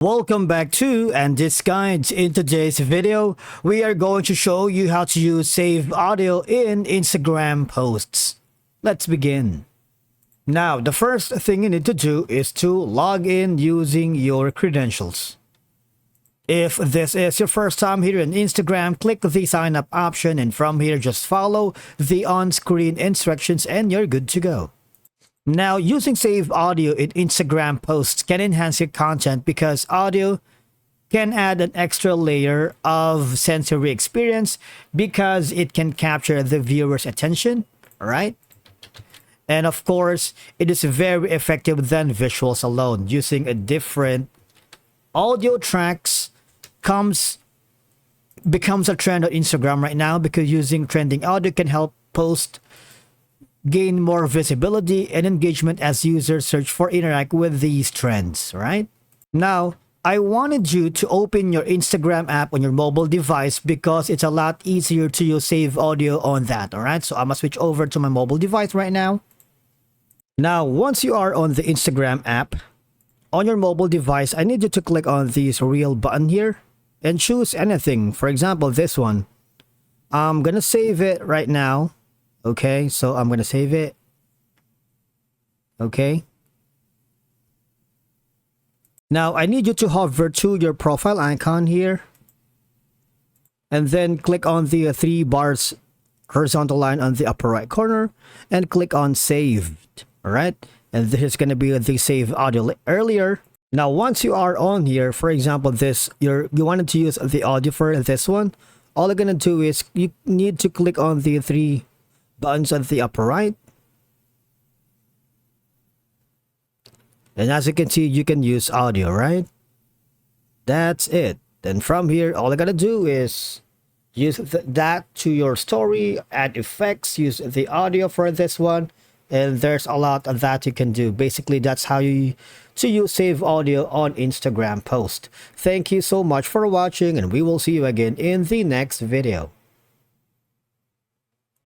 Welcome back to And This Guides. In today's video, we are going to show you how to use save audio in Instagram posts. Let's begin. Now, the first thing you need to do is to log in using your credentials. If this is your first time here in Instagram, click the sign up option, and from here just follow the on-screen instructions and you're good to go. Now, using save audio in Instagram posts can enhance your content because audio can add an extra layer of sensory experience because it can capture the viewer's attention, right? And of course, it is very effective than visuals alone. Using a different audio tracks becomes a trend on Instagram right now because using trending audio can help post gain more visibility and engagement as users search for interact with these trends, right? Now, I wanted you to open your Instagram app on your mobile device because it's a lot easier to use save audio on that, all right? So I'm gonna switch over to my mobile device right now. Now, once you are on the Instagram app, on your mobile device, I need you to click on this reel button here and choose anything. For example, this one. I'm gonna save it right now. Okay, so I'm gonna save it. Okay. Now I need you to hover to your profile icon here and then click on the three bars horizontal line on the upper right corner and click on saved. All right, and this is going to be the save audio earlier. Now once you are on here, for example you wanted to use the audio for this one, all you're going to do is you need to click on the three buttons on the upper right, and as you can see, you can use audio, right? That's it. Then from here, all I gotta do is use that to your story, add effects, use the audio for this one, and there's a lot of that you can do. Basically, that's how you use save audio on Instagram post. Thank you so much for watching, and we will see you again in the next video.